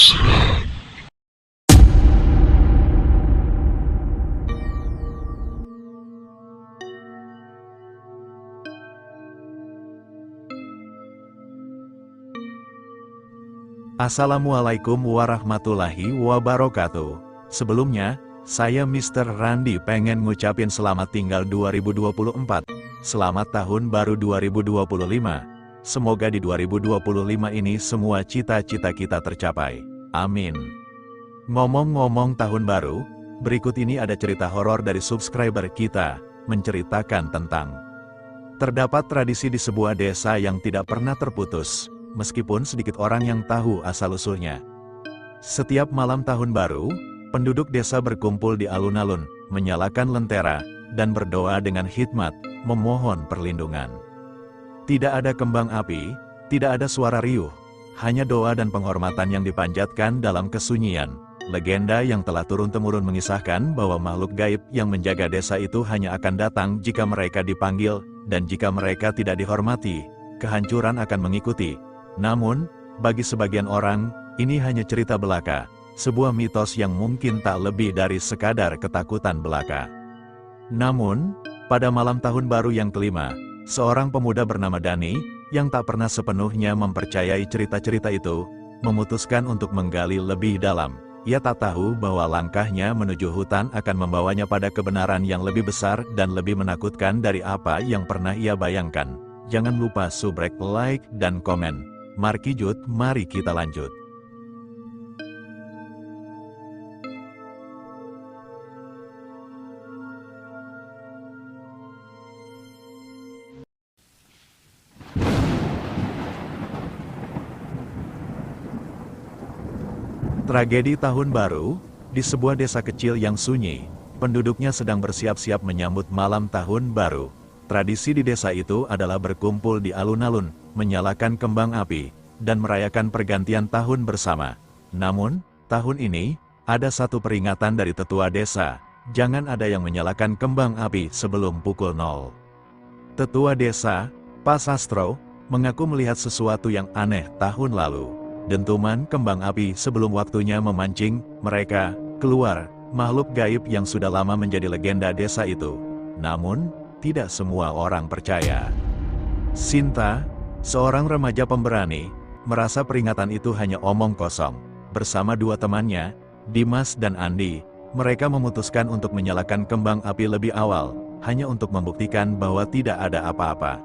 Siap. Assalamualaikum warahmatullahi wabarakatuh. Sebelumnya, saya Mr. Randi pengen ngucapin selamat tinggal 2024. Selamat tahun baru 2025. Semoga di 2025 ini semua cita-cita kita tercapai. Amin. Ngomong-ngomong tahun baru, berikut ini ada cerita horor dari subscriber kita, menceritakan tentang terdapat tradisi di sebuah desa yang tidak pernah terputus, meskipun sedikit orang yang tahu asal-usulnya. Setiap malam tahun baru, penduduk desa berkumpul di alun-alun, menyalakan lentera, dan berdoa dengan hikmat, memohon perlindungan. Tidak ada kembang api, tidak ada suara riuh, hanya doa dan penghormatan yang dipanjatkan dalam kesunyian. Legenda yang telah turun-temurun mengisahkan bahwa makhluk gaib yang menjaga desa itu hanya akan datang jika mereka dipanggil, dan jika mereka tidak dihormati, kehancuran akan mengikuti. Namun, bagi sebagian orang, ini hanya cerita belaka, sebuah mitos yang mungkin tak lebih dari sekadar ketakutan belaka. Namun, pada malam tahun baru yang kelima, seorang pemuda bernama Dani, yang tak pernah sepenuhnya mempercayai cerita-cerita itu, memutuskan untuk menggali lebih dalam. Ia tak tahu bahwa langkahnya menuju hutan akan membawanya pada kebenaran yang lebih besar dan lebih menakutkan dari apa yang pernah ia bayangkan. Jangan lupa subrek, like, dan komen. Markijut, mari kita lanjut. Tragedi tahun baru, di sebuah desa kecil yang sunyi, penduduknya sedang bersiap-siap menyambut malam tahun baru. Tradisi di desa itu adalah berkumpul di alun-alun, menyalakan kembang api, dan merayakan pergantian tahun bersama. Namun, tahun ini, ada satu peringatan dari tetua desa, jangan ada yang menyalakan kembang api sebelum pukul 0. Tetua desa, Pak Sastro, mengaku melihat sesuatu yang aneh tahun lalu. Dentuman kembang api sebelum waktunya memancing mereka keluar, makhluk gaib yang sudah lama menjadi legenda desa itu. Namun, tidak semua orang percaya. Sinta, seorang remaja pemberani, merasa peringatan itu hanya omong kosong. Bersama dua temannya, Dimas dan Andi, mereka memutuskan untuk menyalakan kembang api lebih awal, hanya untuk membuktikan bahwa tidak ada apa-apa.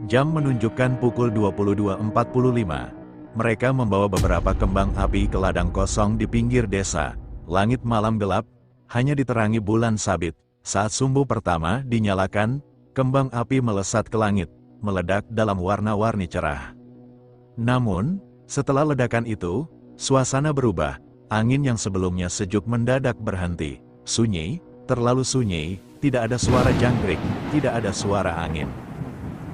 Jam menunjukkan pukul 22.45. Mereka membawa beberapa kembang api ke ladang kosong di pinggir desa. Langit malam gelap, hanya diterangi bulan sabit. Saat sumbu pertama dinyalakan, kembang api melesat ke langit, meledak dalam warna-warni cerah. Namun, setelah ledakan itu, suasana berubah. Angin yang sebelumnya sejuk mendadak berhenti. Sunyi, terlalu sunyi, tidak ada suara jangkrik, tidak ada suara angin.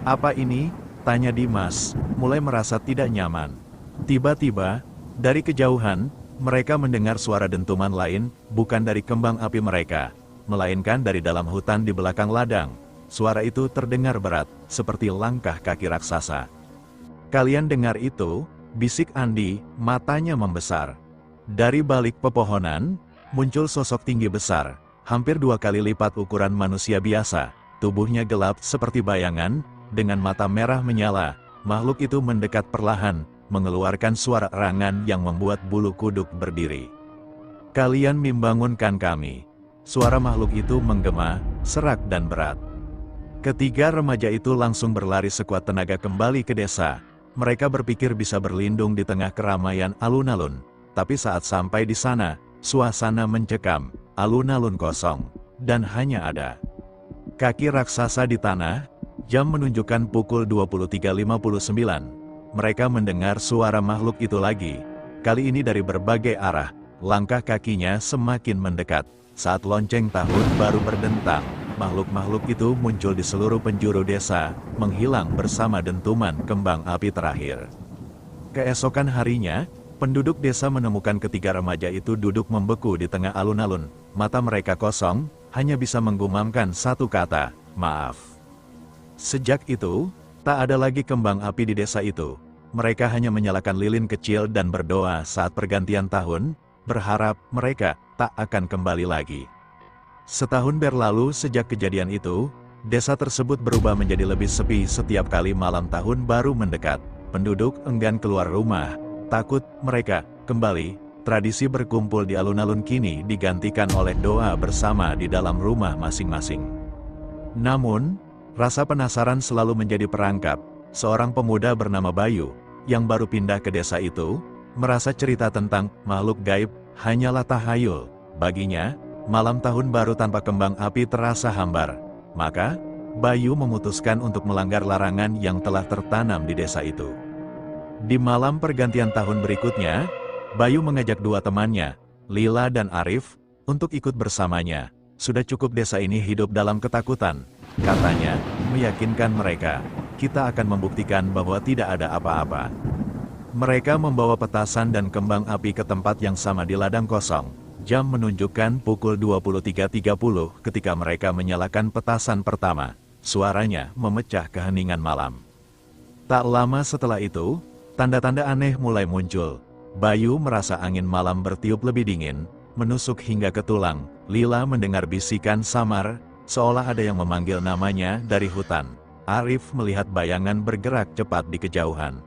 "Apa ini?" tanya Dimas, mulai merasa tidak nyaman. Tiba-tiba, dari kejauhan, mereka mendengar suara dentuman lain, bukan dari kembang api mereka, melainkan dari dalam hutan di belakang ladang. Suara itu terdengar berat, seperti langkah kaki raksasa. "Kalian dengar itu?" bisik Andi, matanya membesar. Dari balik pepohonan, muncul sosok tinggi besar, hampir 2 kali lipat ukuran manusia biasa. Tubuhnya gelap seperti bayangan, dengan mata merah menyala. Makhluk itu mendekat perlahan, mengeluarkan suara erangan yang membuat bulu kuduk berdiri. "Kalian membangunkan kami." Suara makhluk itu menggema, serak dan berat. Ketiga remaja itu langsung berlari sekuat tenaga kembali ke desa. Mereka berpikir bisa berlindung di tengah keramaian alun-alun. Tapi saat sampai di sana, suasana mencekam, alun-alun kosong, dan hanya ada kaki raksasa di tanah. Jam menunjukkan pukul 23.59. Mereka mendengar suara makhluk itu lagi. Kali ini dari berbagai arah, langkah kakinya semakin mendekat. Saat lonceng tahun baru berdentang, makhluk-makhluk itu muncul di seluruh penjuru desa, menghilang bersama dentuman kembang api terakhir. Keesokan harinya, penduduk desa menemukan ketiga remaja itu duduk membeku di tengah alun-alun. Mata mereka kosong, hanya bisa menggumamkan satu kata, "Maaf." Sejak itu, tak ada lagi kembang api di desa itu. mereka hanya menyalakan lilin kecil dan berdoa saat pergantian tahun, berharap mereka tak akan kembali lagi. Setahun berlalu sejak kejadian itu, desa tersebut berubah menjadi lebih sepi setiap kali malam tahun baru mendekat. Penduduk enggan keluar rumah, takut mereka kembali. Tradisi berkumpul di alun-alun kini digantikan oleh doa bersama di dalam rumah masing-masing. Namun, rasa penasaran selalu menjadi perangkap. Seorang pemuda bernama Bayu, yang baru pindah ke desa itu, merasa cerita tentang makhluk gaib hanyalah tahayul. Baginya, malam tahun baru tanpa kembang api terasa hambar. Maka, Bayu memutuskan untuk melanggar larangan yang telah tertanam di desa itu. Di malam pergantian tahun berikutnya, Bayu mengajak dua temannya, Lila dan Arif, untuk ikut bersamanya. Sudah cukup desa ini hidup dalam ketakutan, katanya, meyakinkan mereka. Kita akan membuktikan bahwa tidak ada apa-apa. Mereka membawa petasan dan kembang api ke tempat yang sama di ladang kosong. Jam menunjukkan pukul 23.30 ketika mereka menyalakan petasan pertama. Suaranya memecah keheningan malam. Tak lama setelah itu, tanda-tanda aneh mulai muncul. Bayu merasa angin malam bertiup lebih dingin, menusuk hingga ke tulang. Lila mendengar bisikan samar, seolah ada yang memanggil namanya dari hutan. Arif melihat bayangan bergerak cepat di kejauhan.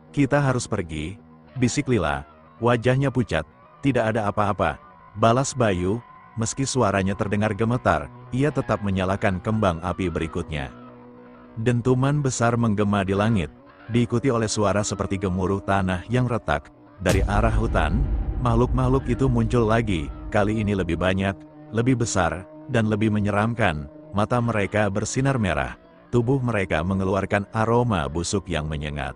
Kita harus pergi, bisik Lila. Wajahnya pucat. Tidak ada apa-apa, balas Bayu. Meski suaranya terdengar gemetar, ia tetap menyalakan kembang api berikutnya. Dentuman besar menggema di langit, diikuti oleh suara seperti gemuruh tanah yang retak. Dari arah hutan, makhluk-makhluk itu muncul lagi, kali ini lebih banyak, lebih besar, dan lebih menyeramkan. Mata mereka bersinar merah, tubuh mereka mengeluarkan aroma busuk yang menyengat.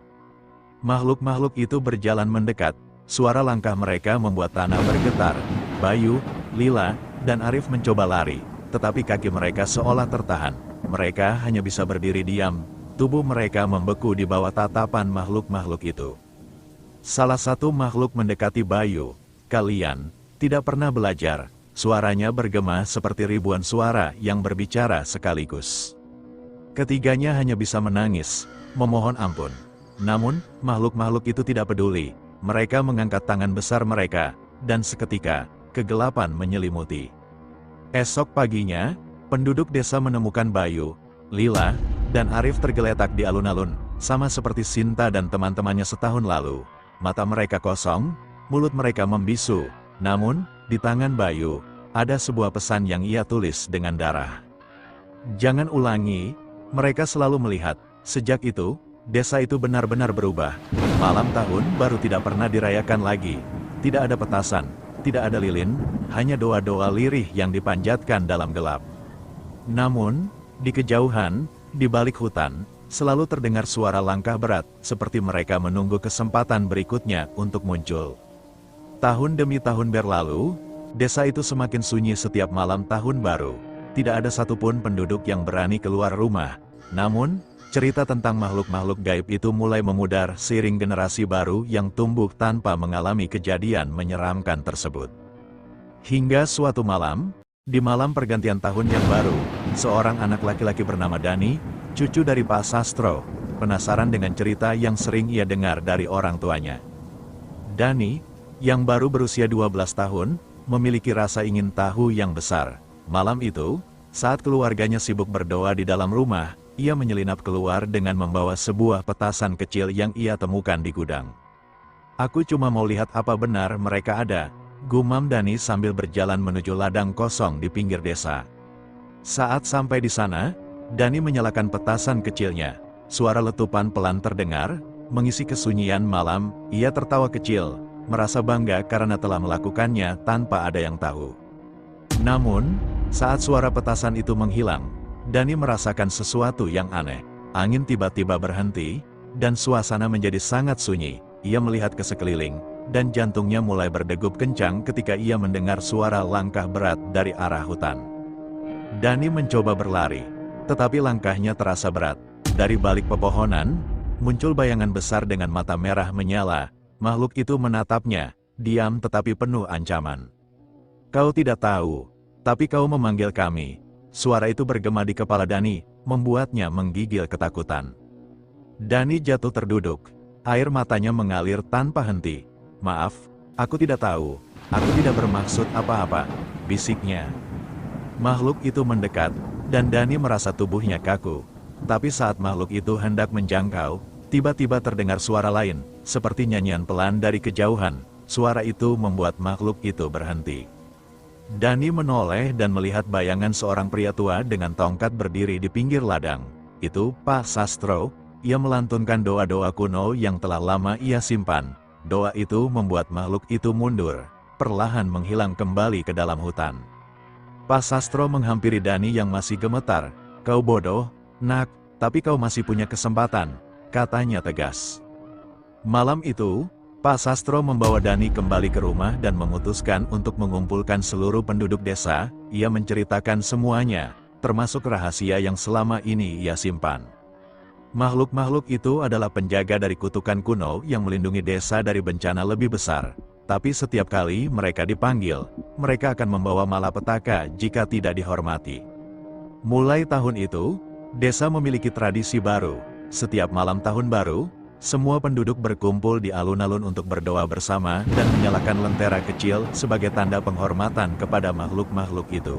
Makhluk-makhluk itu berjalan mendekat, suara langkah mereka membuat tanah bergetar. Bayu, Lila, dan Arif mencoba lari, tetapi kaki mereka seolah tertahan. Mereka hanya bisa berdiri diam, tubuh mereka membeku di bawah tatapan makhluk-makhluk itu. Salah satu makhluk mendekati Bayu. Kalian tidak pernah belajar. Suaranya bergema seperti ribuan suara yang berbicara sekaligus. Ketiganya hanya bisa menangis, memohon ampun. Namun, makhluk-makhluk itu tidak peduli. Mereka mengangkat tangan besar mereka, dan seketika, kegelapan menyelimuti. Esok paginya, penduduk desa menemukan Bayu, Lila, dan Arif tergeletak di alun-alun, sama seperti Sinta dan teman-temannya setahun lalu. Mata mereka kosong, mulut mereka membisu. Namun, di tangan Bayu, ada sebuah pesan yang ia tulis dengan darah. Jangan ulangi, mereka selalu melihat. Sejak itu, desa itu benar-benar berubah. Malam tahun baru tidak pernah dirayakan lagi. Tidak ada petasan, tidak ada lilin, hanya doa-doa lirih yang dipanjatkan dalam gelap. Namun, di kejauhan, di balik hutan, selalu terdengar suara langkah berat, seperti mereka menunggu kesempatan berikutnya untuk muncul. Tahun demi tahun berlalu, desa itu semakin sunyi setiap malam tahun baru. Tidak ada satupun penduduk yang berani keluar rumah. Namun, cerita tentang makhluk-makhluk gaib itu mulai memudar seiring generasi baru yang tumbuh tanpa mengalami kejadian menyeramkan tersebut. Hingga suatu malam, di malam pergantian tahun yang baru, seorang anak laki-laki bernama Dani, cucu dari Pak Sastro, penasaran dengan cerita yang sering ia dengar dari orang tuanya. Dani, yang baru berusia 12 tahun, memiliki rasa ingin tahu yang besar. Malam itu, saat keluarganya sibuk berdoa di dalam rumah, ia menyelinap keluar dengan membawa sebuah petasan kecil yang ia temukan di gudang. Aku cuma mau lihat apa benar mereka ada, gumam Dani sambil berjalan menuju ladang kosong di pinggir desa. Saat sampai di sana, Dani menyalakan petasan kecilnya. Suara letupan pelan terdengar, mengisi kesunyian malam. Ia tertawa kecil, merasa bangga karena telah melakukannya tanpa ada yang tahu. Namun, saat suara petasan itu menghilang, Dani merasakan sesuatu yang aneh. Angin tiba-tiba berhenti, dan suasana menjadi sangat sunyi. Ia melihat ke sekeliling, dan jantungnya mulai berdegup kencang ketika ia mendengar suara langkah berat dari arah hutan. Dani mencoba berlari, tetapi langkahnya terasa berat. Dari balik pepohonan, muncul bayangan besar dengan mata merah menyala. Makhluk itu menatapnya, diam tetapi penuh ancaman. Kau tidak tahu, tapi kau memanggil kami. Suara itu bergema di kepala Dani, membuatnya menggigil ketakutan. Dani jatuh terduduk, Air matanya mengalir tanpa henti. "Maaf, aku tidak tahu. Aku tidak bermaksud apa-apa," bisiknya. Makhluk itu mendekat, dan Dani merasa tubuhnya kaku. Tapi saat makhluk itu hendak menjangkau, tiba-tiba terdengar suara lain, seperti nyanyian pelan dari kejauhan. Suara itu membuat makhluk itu berhenti. Dani menoleh dan melihat bayangan seorang pria tua dengan tongkat berdiri di pinggir ladang. Itu Pak Sastro. Ia melantunkan doa-doa kuno yang telah lama ia simpan. Doa itu membuat makhluk itu mundur, perlahan menghilang kembali ke dalam hutan. Pak Sastro menghampiri Dani yang masih gemetar. "Kau bodoh, nak, tapi kau masih punya kesempatan," katanya tegas. Malam itu, Pak Sastro membawa Dani kembali ke rumah dan memutuskan untuk mengumpulkan seluruh penduduk desa. Ia menceritakan semuanya, termasuk rahasia yang selama ini ia simpan. Makhluk-makhluk itu adalah penjaga dari kutukan kuno yang melindungi desa dari bencana lebih besar. Tapi setiap kali mereka dipanggil, mereka akan membawa malapetaka jika tidak dihormati. Mulai tahun itu, desa memiliki tradisi baru. Setiap malam tahun baru, semua penduduk berkumpul di alun-alun untuk berdoa bersama dan menyalakan lentera kecil sebagai tanda penghormatan kepada makhluk-makhluk itu.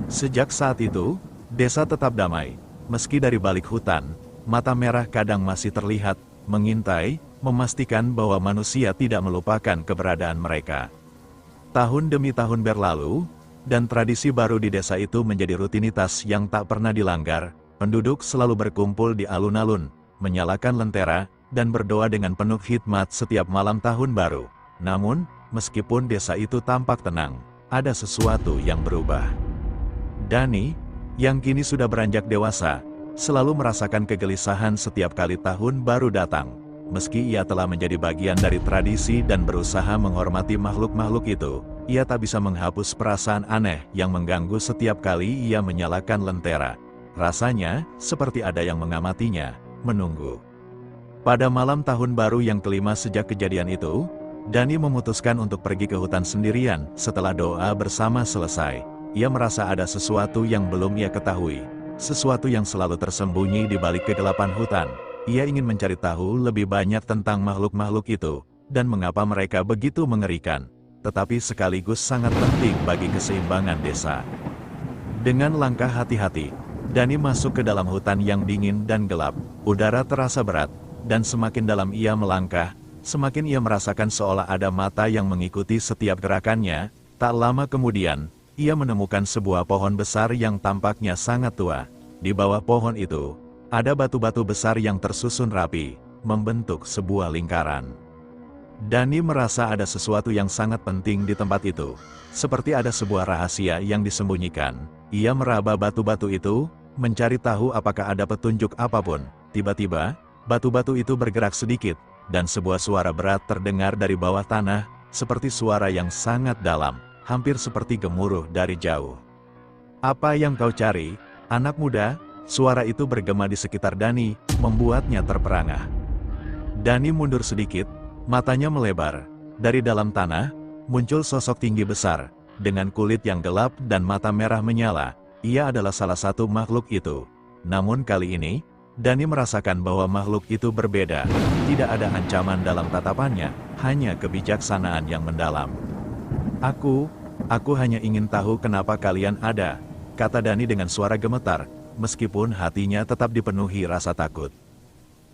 Sejak saat itu, desa tetap damai. Meski dari balik hutan, mata merah kadang masih terlihat, mengintai, memastikan bahwa manusia tidak melupakan keberadaan mereka. Tahun demi tahun berlalu, dan tradisi baru di desa itu menjadi rutinitas yang tak pernah dilanggar. Penduduk selalu berkumpul di alun-alun, menyalakan lentera, dan berdoa dengan penuh hikmat setiap malam tahun baru. Namun, meskipun desa itu tampak tenang, ada sesuatu yang berubah. Dani, yang kini sudah beranjak dewasa, selalu merasakan kegelisahan setiap kali tahun baru datang. Meski ia telah menjadi bagian dari tradisi dan berusaha menghormati makhluk-makhluk itu, ia tak bisa menghapus perasaan aneh yang mengganggu setiap kali ia menyalakan lentera. Rasanya, seperti ada yang mengamatinya, menunggu. Pada malam tahun baru yang kelima sejak kejadian itu, Dani memutuskan untuk pergi ke hutan sendirian. Setelah doa bersama selesai, ia merasa ada sesuatu yang belum ia ketahui. Sesuatu yang selalu tersembunyi di balik kegelapan hutan. Ia ingin mencari tahu lebih banyak tentang makhluk-makhluk itu, dan mengapa mereka begitu mengerikan, tetapi sekaligus sangat penting bagi keseimbangan desa. Dengan langkah hati-hati, Dani masuk ke dalam hutan yang dingin dan gelap. Udara terasa berat, dan semakin dalam ia melangkah, semakin ia merasakan seolah ada mata yang mengikuti setiap gerakannya. Tak lama kemudian, ia menemukan sebuah pohon besar yang tampaknya sangat tua. Di bawah pohon itu, ada batu-batu besar yang tersusun rapi, membentuk sebuah lingkaran. Dani merasa ada sesuatu yang sangat penting di tempat itu. Seperti ada sebuah rahasia yang disembunyikan. Ia meraba batu-batu itu, mencari tahu apakah ada petunjuk apapun. Tiba-tiba, batu-batu itu bergerak sedikit, dan sebuah suara berat terdengar dari bawah tanah, seperti suara yang sangat dalam, hampir seperti gemuruh dari jauh. "Apa yang kau cari, anak muda?" Suara itu bergema di sekitar Dani, membuatnya terperangah. Dani mundur sedikit, matanya melebar. Dari dalam tanah, muncul sosok tinggi besar, dengan kulit yang gelap dan mata merah menyala. Ia adalah salah satu makhluk itu. Namun kali ini, Dani merasakan bahwa makhluk itu berbeda. Tidak ada ancaman dalam tatapannya, hanya kebijaksanaan yang mendalam. Aku hanya ingin tahu kenapa kalian ada," kata Dani dengan suara gemetar, meskipun hatinya tetap dipenuhi rasa takut.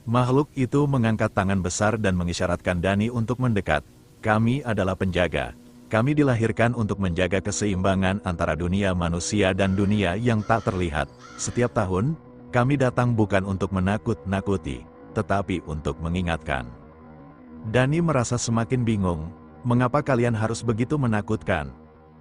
Makhluk itu mengangkat tangan besar dan mengisyaratkan Dani untuk mendekat. "Kami adalah penjaga. Kami dilahirkan untuk menjaga keseimbangan antara dunia manusia dan dunia yang tak terlihat. Setiap tahun, kami datang bukan untuk menakut-nakuti, tetapi untuk mengingatkan." Dani merasa semakin bingung. Mengapa kalian harus begitu menakutkan?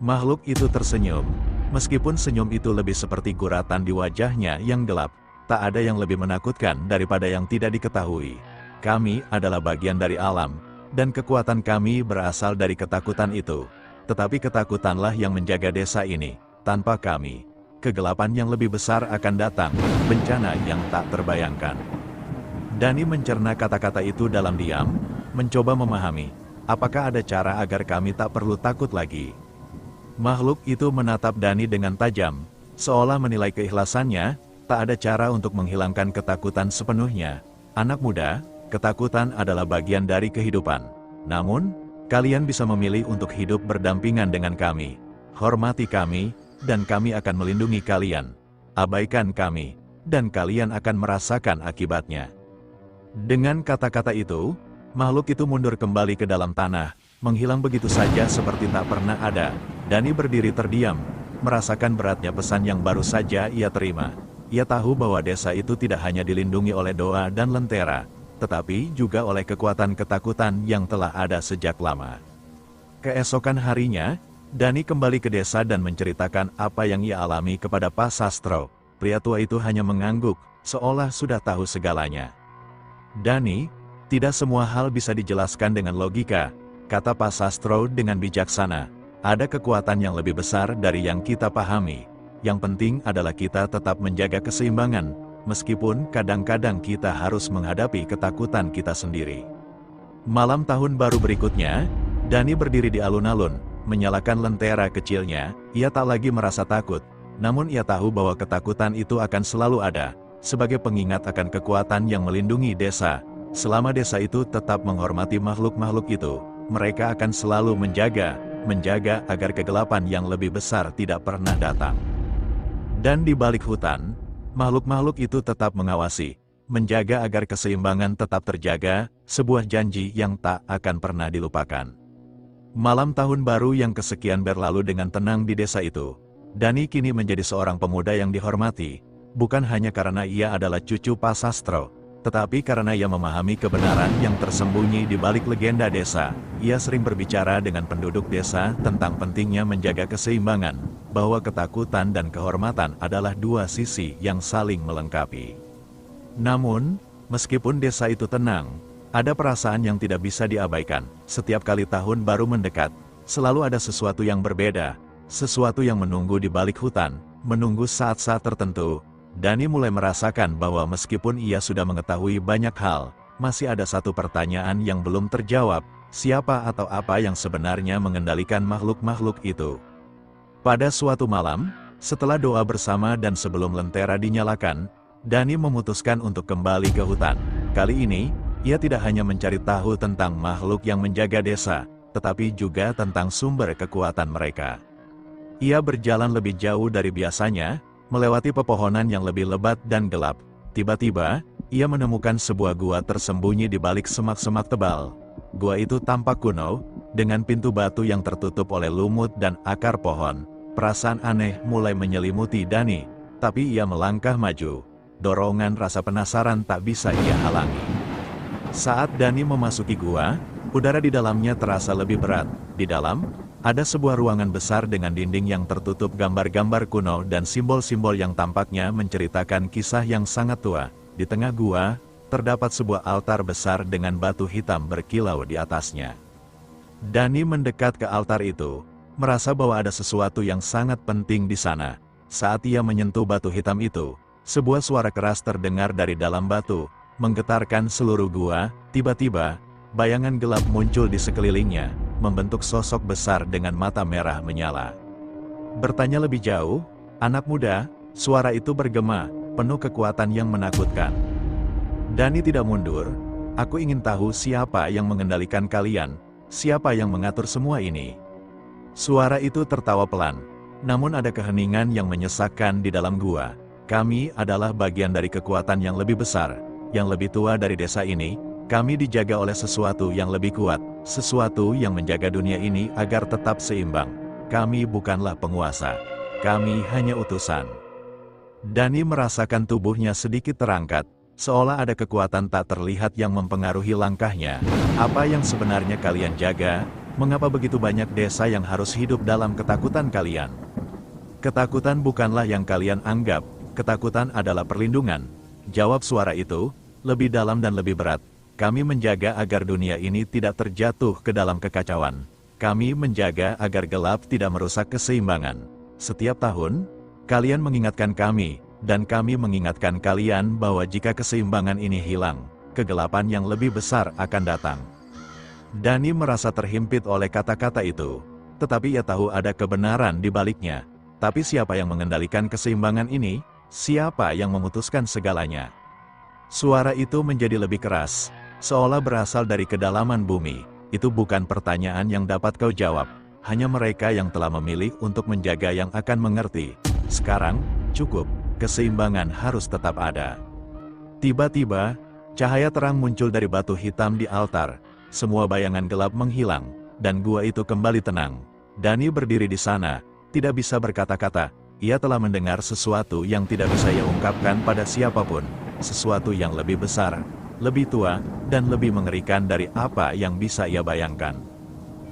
Makhluk itu tersenyum. Meskipun senyum itu lebih seperti guratan di wajahnya yang gelap, tak ada yang lebih menakutkan daripada yang tidak diketahui. Kami adalah bagian dari alam, dan kekuatan kami berasal dari ketakutan itu. Tetapi ketakutanlah yang menjaga desa ini. Tanpa kami, kegelapan yang lebih besar akan datang, bencana yang tak terbayangkan. Dani mencerna kata-kata itu dalam diam, mencoba memahami, apakah ada cara agar kami tak perlu takut lagi. Makhluk itu menatap Dani dengan tajam, seolah menilai keikhlasannya. Tak ada cara untuk menghilangkan ketakutan sepenuhnya. Anak muda, Ketakutan adalah bagian dari kehidupan. Namun, kalian bisa memilih untuk hidup berdampingan dengan kami. Hormati kami, dan kami akan melindungi kalian. Abaikan kami, dan kalian akan merasakan akibatnya." Dengan kata-kata itu, makhluk itu mundur kembali ke dalam tanah, menghilang begitu saja seperti tak pernah ada. Dani berdiri terdiam, merasakan beratnya pesan yang baru saja ia terima. Ia tahu bahwa desa itu tidak hanya dilindungi oleh doa dan lentera, tetapi juga oleh kekuatan ketakutan yang telah ada sejak lama. Keesokan harinya, Dani kembali ke desa dan menceritakan apa yang ia alami kepada Pak Sastro. Pria tua itu hanya mengangguk, seolah sudah tahu segalanya. "Dani, tidak semua hal bisa dijelaskan dengan logika," kata Pak Sastro dengan bijaksana. "Ada kekuatan yang lebih besar dari yang kita pahami. Yang penting adalah kita tetap menjaga keseimbangan, meskipun kadang-kadang kita harus menghadapi ketakutan kita sendiri." Malam tahun baru berikutnya, Dani berdiri di alun-alun, menyalakan lentera kecilnya. Ia tak lagi merasa takut, namun ia tahu bahwa ketakutan itu akan selalu ada, sebagai pengingat akan kekuatan yang melindungi desa. Selama desa itu tetap menghormati makhluk-makhluk itu, mereka akan selalu menjaga agar kegelapan yang lebih besar tidak pernah datang. Dan di balik hutan, makhluk-makhluk itu tetap mengawasi, menjaga agar keseimbangan tetap terjaga, sebuah janji yang tak akan pernah dilupakan. Malam tahun baru yang kesekian berlalu dengan tenang di desa itu. Dani kini menjadi seorang pemuda yang dihormati, bukan hanya karena ia adalah cucu Pak Sastro, tetapi karena ia memahami kebenaran yang tersembunyi di balik legenda desa. Ia sering berbicara dengan penduduk desa tentang pentingnya menjaga keseimbangan, bahwa ketakutan dan kehormatan adalah dua sisi yang saling melengkapi. Namun, meskipun desa itu tenang, ada perasaan yang tidak bisa diabaikan. Setiap kali tahun baru mendekat, selalu ada sesuatu yang berbeda, sesuatu yang menunggu di balik hutan, menunggu saat-saat tertentu. Dani mulai merasakan bahwa meskipun ia sudah mengetahui banyak hal, masih ada satu pertanyaan yang belum terjawab, siapa atau apa yang sebenarnya mengendalikan makhluk-makhluk itu. Pada suatu malam, setelah doa bersama dan sebelum lentera dinyalakan, Dani memutuskan untuk kembali ke hutan. Kali ini, ia tidak hanya mencari tahu tentang makhluk yang menjaga desa, tetapi juga tentang sumber kekuatan mereka. Ia berjalan lebih jauh dari biasanya, melewati pepohonan yang lebih lebat dan gelap. Tiba-tiba, ia menemukan sebuah gua tersembunyi di balik semak-semak tebal. Gua itu tampak kuno, dengan pintu batu yang tertutup oleh lumut dan akar pohon. Perasaan aneh mulai menyelimuti Dani, tapi ia melangkah maju. Dorongan rasa penasaran tak bisa ia halangi. Saat Dani memasuki gua, udara di dalamnya terasa lebih berat. Di dalam, ada sebuah ruangan besar dengan dinding yang tertutup gambar-gambar kuno dan simbol-simbol yang tampaknya menceritakan kisah yang sangat tua. Di tengah gua, terdapat sebuah altar besar dengan batu hitam berkilau di atasnya. Dani mendekat ke altar itu, merasa bahwa ada sesuatu yang sangat penting di sana. Saat ia menyentuh batu hitam itu, sebuah suara keras terdengar dari dalam batu, menggetarkan seluruh gua. Tiba-tiba, bayangan gelap muncul di sekelilingnya, membentuk sosok besar dengan mata merah menyala. Bertanya lebih jauh, "Anak muda," suara itu bergema, penuh kekuatan yang menakutkan. Dani tidak mundur. "Aku ingin tahu siapa yang mengendalikan kalian, siapa yang mengatur semua ini." Suara itu tertawa pelan, namun ada keheningan yang menyesakkan di dalam gua. "Kami adalah bagian dari kekuatan yang lebih besar, yang lebih tua dari desa ini. Kami dijaga oleh sesuatu yang lebih kuat, sesuatu yang menjaga dunia ini agar tetap seimbang. Kami bukanlah penguasa, kami hanya utusan." Dani merasakan tubuhnya sedikit terangkat, seolah ada kekuatan tak terlihat yang mempengaruhi langkahnya. "Apa yang sebenarnya kalian jaga? Mengapa begitu banyak desa yang harus hidup dalam ketakutan kalian?" "Ketakutan bukanlah yang kalian anggap, ketakutan adalah perlindungan," jawab suara itu, lebih dalam dan lebih berat. "Kami menjaga agar dunia ini tidak terjatuh ke dalam kekacauan. Kami menjaga agar gelap tidak merusak keseimbangan. Setiap tahun, kalian mengingatkan kami, dan kami mengingatkan kalian bahwa jika keseimbangan ini hilang, kegelapan yang lebih besar akan datang." Dani merasa terhimpit oleh kata-kata itu, tetapi ia tahu ada kebenaran di baliknya. Tapi siapa yang mengendalikan keseimbangan ini? Siapa yang memutuskan segalanya? Suara itu menjadi lebih keras. seolah berasal dari kedalaman bumi. Itu bukan pertanyaan yang dapat kau jawab. Hanya mereka yang telah memilih untuk menjaga yang akan mengerti. Sekarang, cukup, keseimbangan harus tetap ada. Tiba-tiba, cahaya terang muncul dari batu hitam di altar. Semua bayangan gelap menghilang, dan gua itu kembali tenang. Dani berdiri di sana, tidak bisa berkata-kata. Ia telah mendengar sesuatu yang tidak bisa ia ungkapkan pada siapapun. Sesuatu yang lebih besar, lebih tua, dan lebih mengerikan dari apa yang bisa ia bayangkan.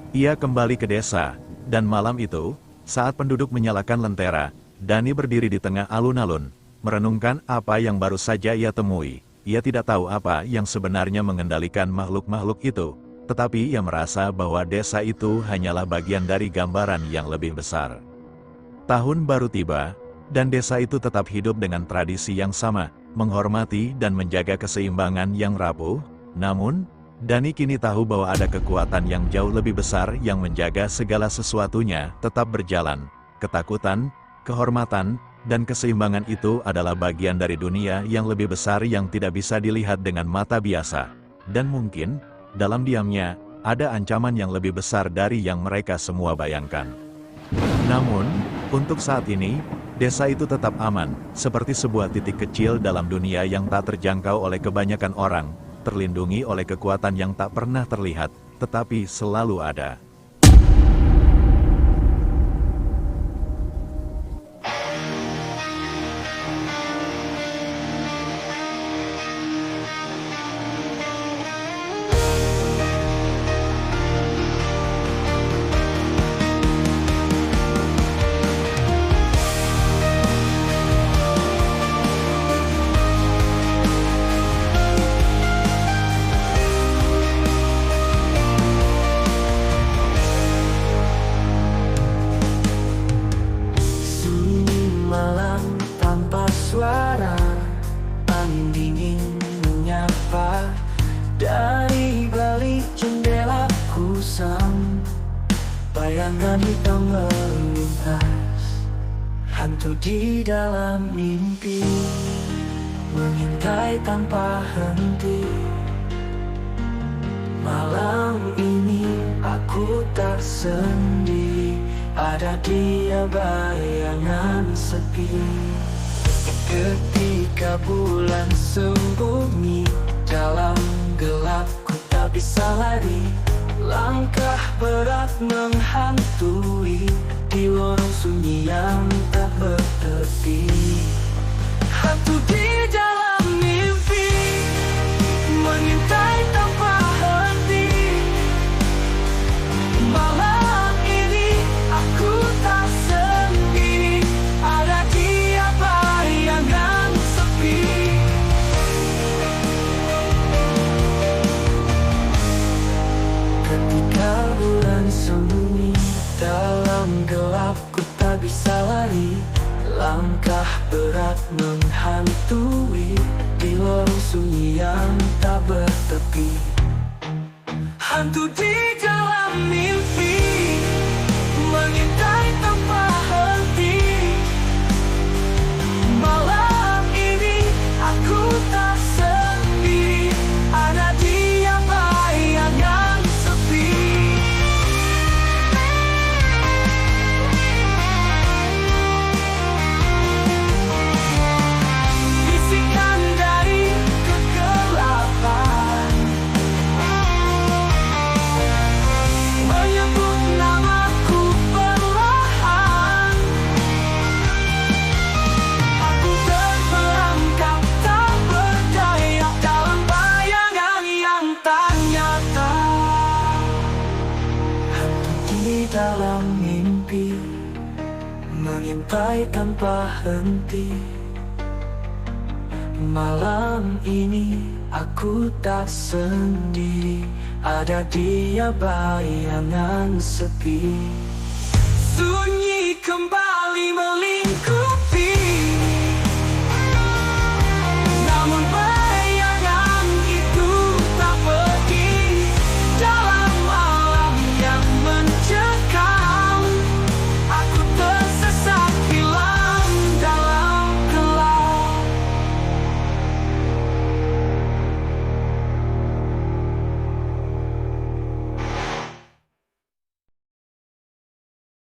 Ia kembali ke desa, dan malam itu, saat penduduk menyalakan lentera, Dani berdiri di tengah alun-alun, merenungkan apa yang baru saja ia temui. Ia tidak tahu apa yang sebenarnya mengendalikan makhluk-makhluk itu, tetapi ia merasa bahwa desa itu hanyalah bagian dari gambaran yang lebih besar. Tahun baru tiba, dan desa itu tetap hidup dengan tradisi yang sama, menghormati dan menjaga keseimbangan yang rapuh. Namun, Dani kini tahu bahwa ada kekuatan yang jauh lebih besar yang menjaga segala sesuatunya tetap berjalan. Ketakutan, kehormatan, dan keseimbangan itu adalah bagian dari dunia yang lebih besar yang tidak bisa dilihat dengan mata biasa. Dan mungkin, dalam diamnya, ada ancaman yang lebih besar dari yang mereka semua bayangkan. Namun, untuk saat ini, desa itu tetap aman, seperti sebuah titik kecil dalam dunia yang tak terjangkau oleh kebanyakan orang, terlindungi oleh kekuatan yang tak pernah terlihat, tetapi selalu ada. Suara angin dingin menyapa dari balik jendela kusam. Bayangan hitam melintas, hantu di dalam mimpi, mengintai tanpa henti. Malam ini aku tak sendiri, ada dia bayangan sepi. Ketika bulan sembunyi dalam gelap, ku tak bisa lari. Langkah berat menghantui di lorong sunyi yang tak bertepi. Hantu di dalam mimpi, mengintai tanpa henti. Malam ini aku tak sendiri, ada dia bayangan sepi. Ketika bulan sembunyi dalam gelap, ku tak bisa lari. Langkah berat menghantui di lorong sunyi yang tak bertepi. Hantu di dalam mimpi, mengintai tanpa henti. Malam ini aku tak sendiri, ada dia bayangan sepi. Bisikan dari kegelapan menyebut namaku perlahan. Aku terperangkap tak berdaya dalam bayangan yang tak nyata. Hantu di dalam mimpi, mengintai tanpa henti. Malam ini aku tak sendiri, ada dia bayangan sepi. Sunyi kembali melintas.